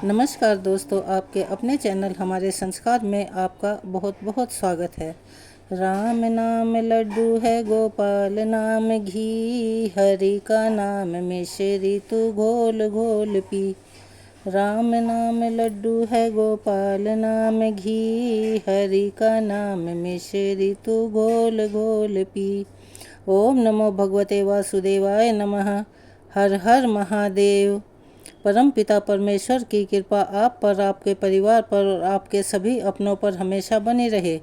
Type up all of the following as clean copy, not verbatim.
नमस्कार दोस्तों, आपके अपने चैनल हमारे संस्कार में आपका बहुत बहुत स्वागत है। राम नाम लड्डू है, गोपाल नाम घी, हरि का नाम मिश्री तू घोल घोल पी। राम नाम लड्डू है, गोपाल नाम घी, हरि का नाम मिश्री तू घोल घोल पी। ओम नमो भगवते वासुदेवाय नमः। हर हर महादेव। परम पिता परमेश्वर की कृपा आप पर, आपके परिवार पर और आपके सभी अपनों पर हमेशा बनी रहे।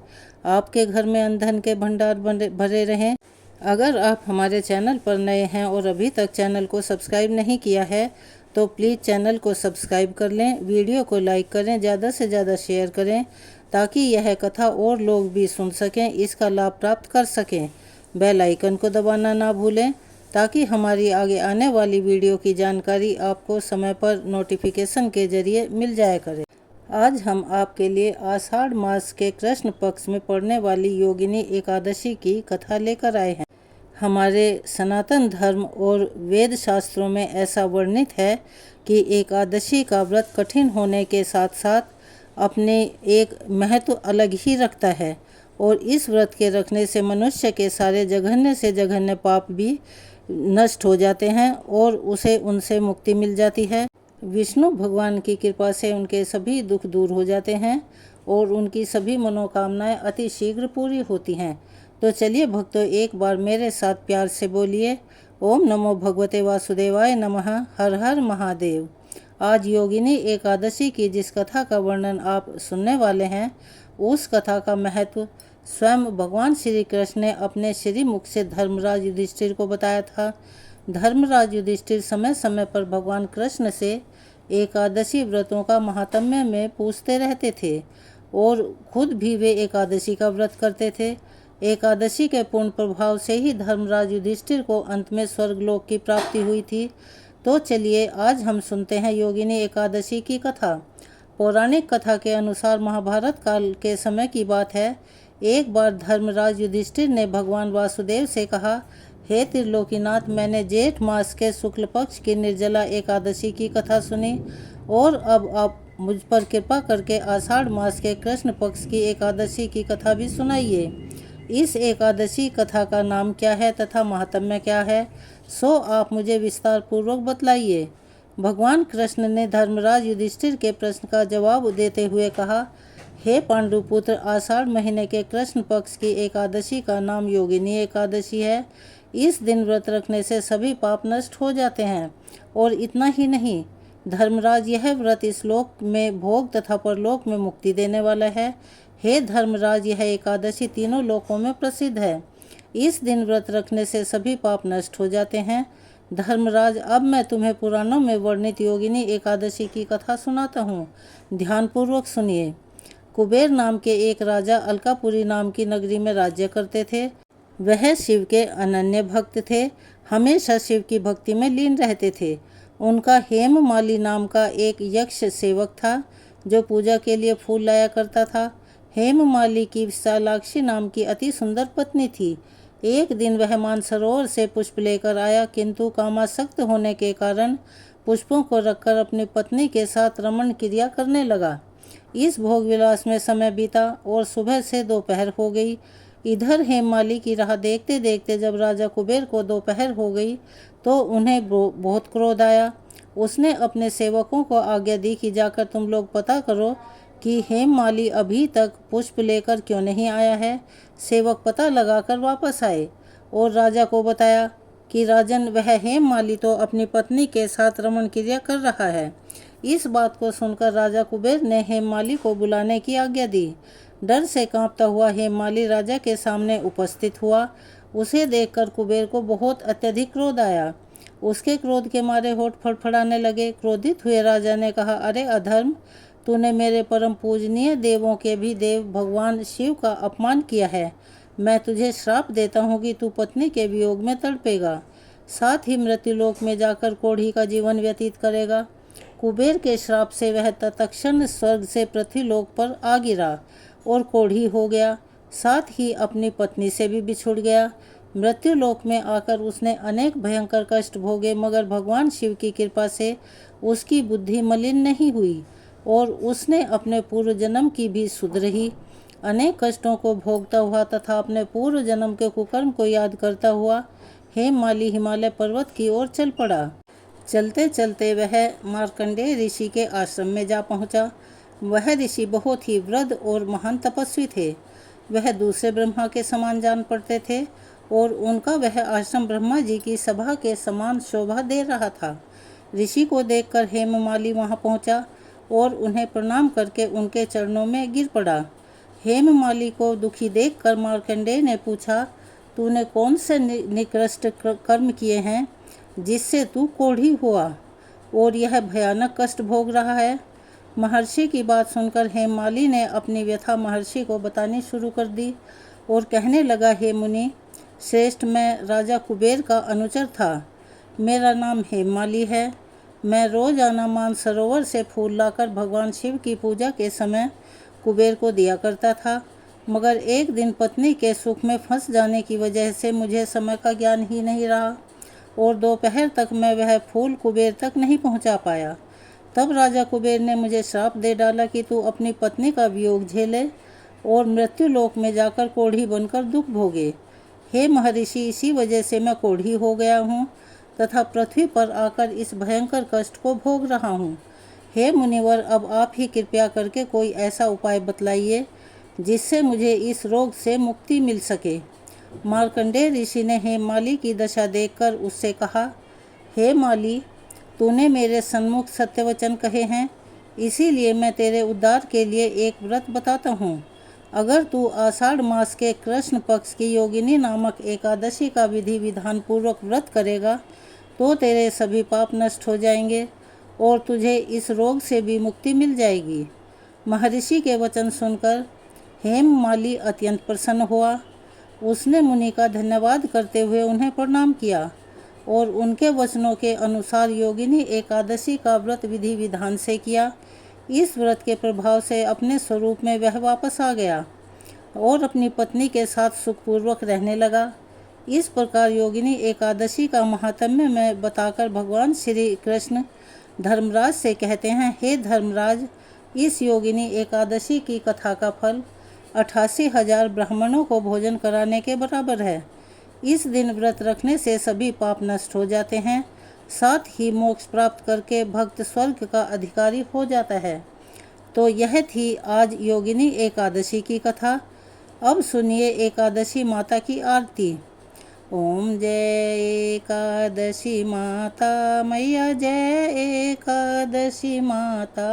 आपके घर में अन्न के भंडार भरे रहें। अगर आप हमारे चैनल पर नए हैं और अभी तक चैनल को सब्सक्राइब नहीं किया है तो प्लीज़ चैनल को सब्सक्राइब कर लें, वीडियो को लाइक करें, ज़्यादा से ज़्यादा शेयर करें ताकि यह कथा और लोग भी सुन सकें, इसका लाभ प्राप्त कर सकें। बेल आइकन को दबाना ना भूलें ताकि हमारी आगे आने वाली वीडियो की जानकारी आपको समय पर नोटिफिकेशन के जरिए मिल जाया करे। आज हम आपके लिए आषाढ़ मास के कृष्ण पक्ष में पड़ने वाली योगिनी एकादशी की कथा लेकर आए हैं। हमारे सनातन धर्म और वेद शास्त्रों में ऐसा वर्णित है कि एकादशी का व्रत कठिन होने के साथ साथ अपने एक महत्व अलग ही रखता है और इस व्रत के रखने से मनुष्य के सारे जघन्य से जघन्य पाप भी नष्ट हो जाते हैं और उसे उनसे मुक्ति मिल जाती है। विष्णु भगवान की कृपा से उनके सभी दुख दूर हो जाते हैं और उनकी सभी मनोकामनाएं अति शीघ्र पूरी होती हैं। तो चलिए भक्तों, एक बार मेरे साथ प्यार से बोलिए, ओम नमो भगवते वासुदेवाय नमः। हर हर महादेव। आज योगिनी एकादशी की जिस कथा का वर्णन आप सुनने वाले हैं, उस कथा का महत्व स्वयं भगवान श्री कृष्ण ने अपने श्री मुख से धर्मराज युधिष्ठिर को बताया था। धर्मराज युधिष्ठिर समय समय पर भगवान कृष्ण से एकादशी व्रतों का महात्म्य में पूछते रहते थे और खुद भी वे एकादशी का व्रत करते थे। एकादशी के पूर्ण प्रभाव से ही धर्मराज युधिष्ठिर को अंत में स्वर्गलोक की प्राप्ति हुई थी। तो चलिए आज हम सुनते हैं योगिनी एकादशी की कथा। पौराणिक कथा के अनुसार महाभारत काल के समय की बात है। एक बार धर्मराज युधिष्ठिर ने भगवान वासुदेव से कहा, हे त्रिलोकीनाथ, मैंने जेठ मास के शुक्ल पक्ष की निर्जला एकादशी की कथा सुनी और अब आप मुझ पर कृपा करके आषाढ़ मास के कृष्ण पक्ष की एकादशी की कथा भी सुनाइए। इस एकादशी कथा का नाम क्या है तथा महात्म्य क्या है, सो आप मुझे विस्तार पूर्वक बतलाइए। भगवान कृष्ण ने धर्मराज युधिष्ठिर के प्रश्न का जवाब देते हुए कहा, हे पांडुपुत्र, आषाढ़ महीने के कृष्ण पक्ष की एकादशी का नाम योगिनी एकादशी है। इस दिन व्रत रखने से सभी पाप नष्ट हो जाते हैं और इतना ही नहीं, धर्मराज, यह व्रत इस लोक में भोग तथा परलोक में मुक्ति देने वाला है। हे धर्मराज, यह एकादशी तीनों लोकों में प्रसिद्ध है। इस दिन व्रत रखने से सभी पाप नष्ट हो जाते हैं। धर्मराज, अब मैं तुम्हें पुराणों में वर्णित योगिनी एकादशी की कथा सुनाता हूँ, ध्यानपूर्वक सुनिए। कुबेर नाम के एक राजा अलकापुरी नाम की नगरी में राज्य करते थे। वह शिव के अनन्य भक्त थे, हमेशा शिव की भक्ति में लीन रहते थे। उनका हेममाली नाम का एक यक्ष सेवक था जो पूजा के लिए फूल लाया करता था। हेममाली की विशालाक्षी नाम की अति सुंदर पत्नी थी। एक दिन वह मानसरोवर से पुष्प लेकर आया, किंतु कामासक्त होने के कारण पुष्पों को रखकर अपनी पत्नी के साथ रमण क्रिया करने लगा। इस भोग विलास में समय बीता और सुबह से दोपहर हो गई। इधर हेममाली की राह देखते देखते जब राजा कुबेर को दोपहर हो गई तो उन्हें बहुत क्रोध आया। उसने अपने सेवकों को आज्ञा दी कि जाकर तुम लोग पता करो कि हेममाली अभी तक पुष्प लेकर क्यों नहीं आया है। सेवक पता लगाकर वापस आए और राजा को बताया कि राजन, वह हेममाली तो अपनी पत्नी के साथ रमण क्रिया कर रहा है। इस बात को सुनकर राजा कुबेर ने हेममाली को बुलाने की आज्ञा दी। डर से कांपता हुआ हेममाली राजा के सामने उपस्थित हुआ। उसे देखकर कुबेर को बहुत अत्यधिक क्रोध आया। उसके क्रोध के मारे होठ फड़फड़ाने लगे। क्रोधित हुए राजा ने कहा, अरे अधर्म, तूने मेरे परम पूजनीय देवों के भी देव भगवान शिव का अपमान किया है। मैं तुझे श्राप देता हूँ कि तू पत्नी के वियोग में तड़पेगा, साथ ही मृत्युलोक में जाकर कोढ़ी का जीवन व्यतीत करेगा। कुबेर के श्राप से वह तत्क्षण स्वर्ग से पृथ्वीलोक पर आ गिरा और कोढ़ी हो गया, साथ ही अपनी पत्नी से भी बिछुड़ गया। मृत्यु लोक में आकर उसने अनेक भयंकर कष्ट भोगे, मगर भगवान शिव की कृपा से उसकी बुद्धि मलिन नहीं हुई और उसने अपने पूर्व जन्म की भी सुध रही। अनेक कष्टों को भोगता हुआ तथा अपने पूर्व जन्म के कुकर्म को याद करता हुआ हेममाली हिमालय पर्वत की ओर चल पड़ा। चलते चलते वह मार्कंडेय ऋषि के आश्रम में जा पहुंचा। वह ऋषि बहुत ही वृद्ध और महान तपस्वी थे। वह दूसरे ब्रह्मा के समान जान पड़ते थे और उनका वह आश्रम ब्रह्मा जी की सभा के समान शोभा दे रहा था। ऋषि को देखकर हेममाली वहां पहुंचा और उन्हें प्रणाम करके उनके चरणों में गिर पड़ा। हेममाली को दुखी देखकर मार्कंडेय ने पूछा, तूने कौन से निकृष्ट कर्म किए हैं जिससे तू कोढ़ी हुआ और यह भयानक कष्ट भोग रहा है? महर्षि की बात सुनकर हेममाली ने अपनी व्यथा महर्षि को बतानी शुरू कर दी और कहने लगा, हे मुनि श्रेष्ठ, मैं राजा कुबेर का अनुचर था। मेरा नाम हेममाली है। मैं रोजाना मानसरोवर से फूल लाकर भगवान शिव की पूजा के समय कुबेर को दिया करता था, मगर एक दिन पत्नी के सुख में फंस जाने की वजह से मुझे समय का ज्ञान ही नहीं रहा और दोपहर तक मैं वह फूल कुबेर तक नहीं पहुंचा पाया। तब राजा कुबेर ने मुझे श्राप दे डाला कि तू अपनी पत्नी का वियोग झेले और मृत्यु लोक में जाकर कोढ़ी बनकर दुख भोगे। हे महर्षि, इसी वजह से मैं कोढ़ी हो गया हूँ तथा पृथ्वी पर आकर इस भयंकर कष्ट को भोग रहा हूँ। हे मुनिवर, अब आप ही कृपया करके कोई ऐसा उपाय बतलाइए जिससे मुझे इस रोग से मुक्ति मिल सके। मार्कंडेय ऋषि ने हेममाली की दशा देखकर उससे कहा, हे माली, तूने मेरे सन्मुख सत्यवचन कहे हैं, इसीलिए मैं तेरे उद्धार के लिए एक व्रत बताता हूँ। अगर तू आषाढ़ मास के कृष्ण पक्ष की योगिनी नामक एकादशी का विधि विधान पूर्वक व्रत करेगा तो तेरे सभी पाप नष्ट हो जाएंगे और तुझे इस रोग से भी मुक्ति मिल जाएगी। महर्षि के वचन सुनकर हेममाली अत्यंत प्रसन्न हुआ। उसने मुनि का धन्यवाद करते हुए उन्हें प्रणाम किया और उनके वचनों के अनुसार योगिनी एकादशी का व्रत विधि विधान से किया। इस व्रत के प्रभाव से अपने स्वरूप में वह वापस आ गया और अपनी पत्नी के साथ सुखपूर्वक रहने लगा। इस प्रकार योगिनी एकादशी का महात्म्य में बताकर भगवान श्री कृष्ण धर्मराज से कहते हैं, हे धर्मराज, इस योगिनी एकादशी की कथा का फल 88,000 ब्राह्मणों को भोजन कराने के बराबर है। इस दिन व्रत रखने से सभी पाप नष्ट हो जाते हैं, साथ ही मोक्ष प्राप्त करके भक्त स्वर्ग का अधिकारी हो जाता है। तो यह थी आज योगिनी एकादशी की कथा। अब सुनिए एकादशी माता की आरती। ओम जय एकादशी माता मैया, जय एकादशी माता।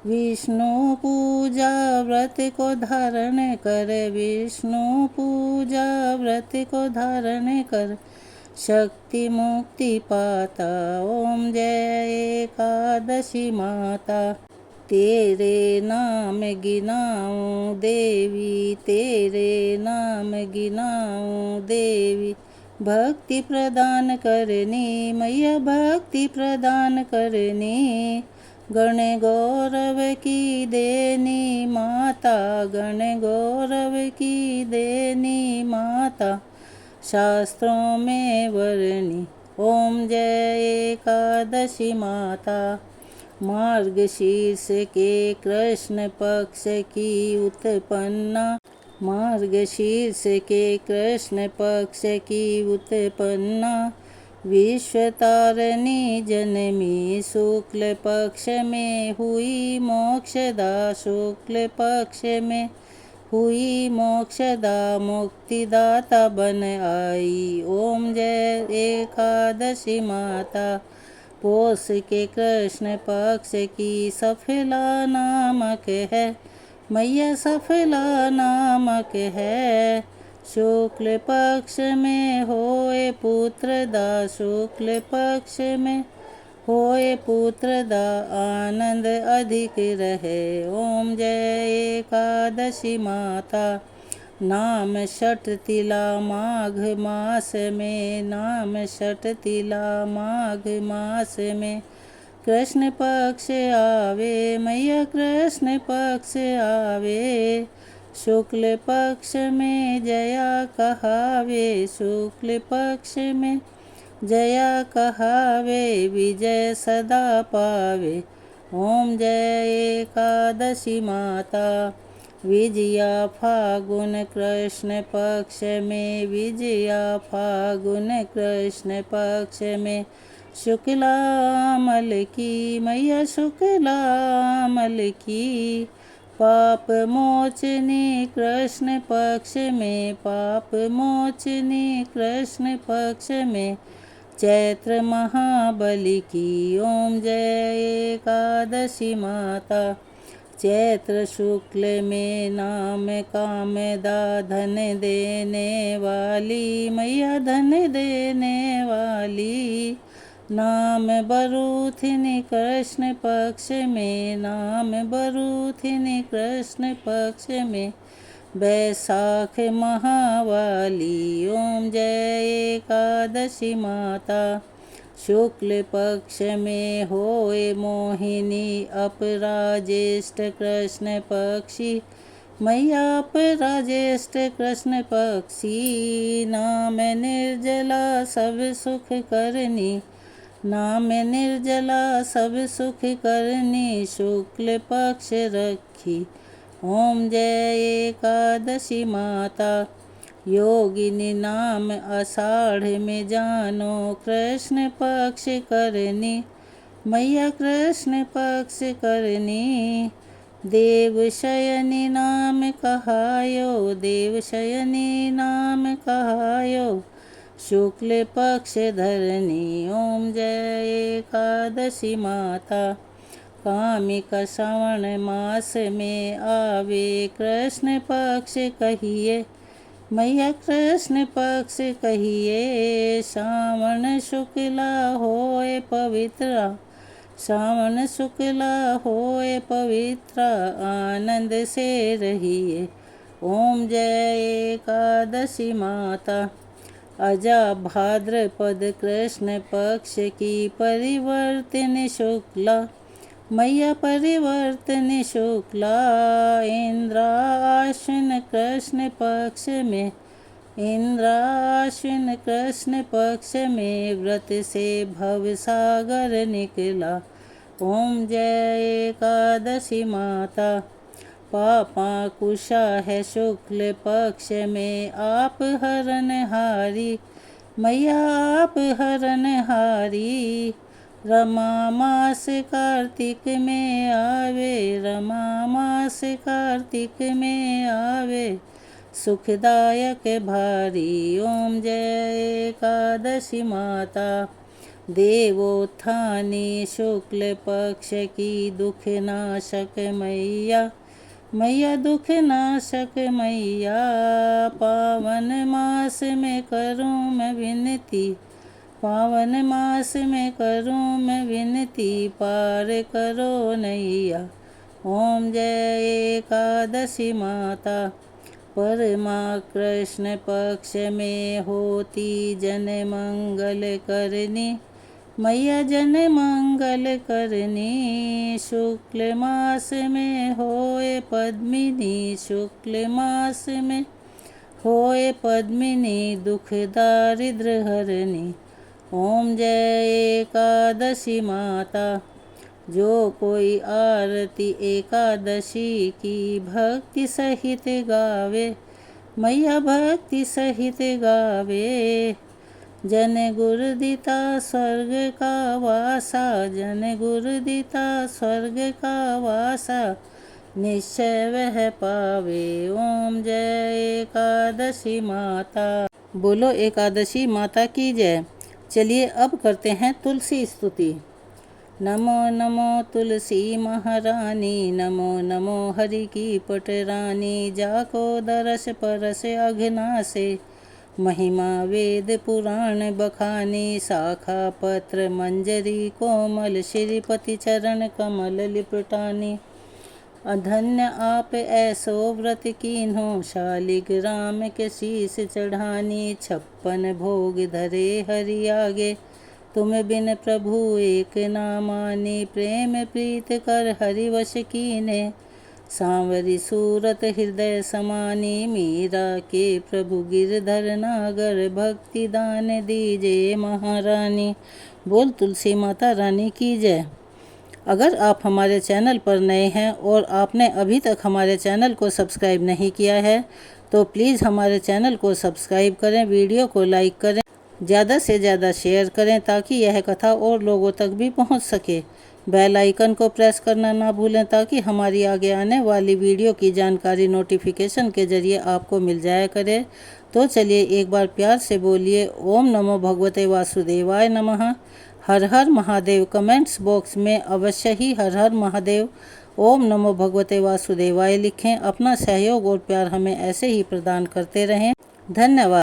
विष्णु पूजा व्रत को धारण कर, विष्णु पूजा व्रत को धारण कर, शक्ति मुक्ति पाता। ओम जय एकादशी माता। तेरे नाम गिनाऊं देवी, तेरे नाम गिनाऊं देवी, भक्ति प्रदान करनी मैया, भक्ति प्रदान करनी। गण गौरव की देनी माता, गण गौरव की देनी माता, शास्त्रों में वर्णी। ओम जय एकादशी माता। मार्गशीर्ष के कृष्ण पक्ष की उत्पन्ना, मार्गशीर्ष के कृष्ण पक्ष की उत्पन्ना, विश्वतारिणी जनमी शुक्ल पक्ष में हुई मोक्षदा, शुक्ल पक्ष में हुई मोक्षदा, मुक्तिदाता बन आई। ओम जय एकादशी माता। पोष के कृष्ण पक्ष की सफला नामक है मैया, सफला नामक है। शुक्ल पक्ष में होए पुत्र दा, शुक्ल पक्ष में होए पुत्र दा, आनंद अधिक रहे। ओम जय एकादशी माता। नाम षट तिला माघ मास में, नाम षट तिला माघ मास में, कृष्ण पक्ष आवे मैया, कृष्ण पक्ष आवे। शुक्ल पक्ष में जया कहावे, शुक्ल पक्ष में जया कहावे, विजय सदा पावे। ओम जय एकादशी माता। विजया फागुन कृष्ण पक्ष में, विजया फागुन कृष्ण पक्ष में, शुक्लामल की मैया शुक्लामल की। पाप मोचनी कृष्ण पक्ष में, पाप मोचनी कृष्ण पक्ष में, चैत्र महाबली की। ओम जय एकादशी माता। चैत्र शुक्ल में नाम कामदा, धन देने वाली मैया धन देने वाली। नाम बरूथिनी कृष्ण पक्ष में, नाम बरूथिनी कृष्ण पक्ष में, बैसाख महावाली। ओम जय एकादशी माता। शुक्ल पक्ष में होए मोहिनी, अपराजेष्ठ कृष्ण पक्षी मैया अपराजेष्ठ कृष्ण पक्षी। नाम निर्जला सब सुख करनी, नाम निर्जला सब सुख करनी, शुक्ल पक्ष रखी। ओम जय एकादशी माता। योगिनी नाम आषाढ़ में जानो, कृष्ण पक्ष करनी मैया कृष्ण पक्ष करनी। देव शयनी नाम कहायो, देव शयनी नाम कहायो, शुक्ल पक्ष धरनी। ओम जय एकादशी माता। कामिका श्रावण मास में आवे, कृष्ण पक्ष कहिए मैया कृष्ण पक्ष कहिए। श्रावण शुक्ला होए पवित्रा, श्रावण शुक्ला होए पवित्रा, आनंद से रहिए। ओम जय एकादशी माता। अजा भाद्रपद कृष्ण पक्ष की, परिवर्तन शुक्ला मैया परिवर्तन शुक्ला। इंद्राश्विन कृष्ण पक्ष में, इंद्राश्विन कृष्ण पक्ष में, व्रत से भवसागर निकला। ओम जय एकादशी माता। पापा कुशा है शुक्ल पक्ष में, आप हरनहारी मैया आप हरनहारी। रमा मास कार्तिक में आवे, रमा मास कार्तिक में आवे, सुखदायक भारी। ओम जय एकादशी माता। देवोत्थानी शुक्ल पक्ष की, दुख नाशक मैया मैया दुख नाशक मैया। पावन मास में करूँ मैं विनती, पावन मास में करूँ मैं विनती, पार करो नैया। ओम जय एकादशी माता। परमा कृष्ण पक्ष में होती, जन मंगल करनी मैया जन मंगल करनी। शुक्ल मास में होए पद्मिनी, शुक्ल मास में होए पद्मिनी, दुख दारिद्र हरनी। ओम जय एकादशी माता। जो कोई आरती एकादशी की, भक्ति सहित गावे मैया भक्ति सहित गावे। जन गुरु दिता स्वर्ग का वासा, जन गुरु दिता स्वर्ग का वासा, निश्चय वह पावे। ओम जय एकादशी माता। बोलो एकादशी माता की जय। चलिए अब करते हैं तुलसी स्तुति। नमो नमो तुलसी महारानी, नमो नमो हरि की पटरानी। जाको दरस परस अघनासे, महिमा वेद पुराण बखानी। शाखा पत्र मंजरी कोमल, श्रीपति चरण कमल लिपटानी। अधन्य आप ऐसो व्रत कीन्हो, शालिग्राम के शीस चढ़ानी। 56 भोग धरे हरि आगे, तुम बिन प्रभु एक ना मानी। प्रेम प्रीत कर हरि वश कीने, सांवरी सूरत हृदय समानी, मीरा के प्रभु गिरधर नागर, भक्ति दान दीजे महारानी। बोल तुलसी माता रानी की जय। अगर आप हमारे चैनल पर नए हैं और आपने अभी तक हमारे चैनल को सब्सक्राइब नहीं किया है तो प्लीज़ हमारे चैनल को सब्सक्राइब करें, वीडियो को लाइक करें, ज़्यादा से ज़्यादा शेयर करें ताकि यह कथा और लोगों तक भी पहुंच सके। बेल आइकन को प्रेस करना ना भूलें ताकि हमारी आगे आने वाली वीडियो की जानकारी नोटिफिकेशन के ज़रिए आपको मिल जाया करे। तो चलिए एक बार प्यार से बोलिए ओम नमो भगवते वासुदेवाय नमः। हर हर महादेव कमेंट्स बॉक्स में अवश्य ही हर हर महादेव ओम नमो भगवते वासुदेवाय लिखें। अपना सहयोग और प्यार हमें ऐसे ही प्रदान करते रहें। धन्यवाद।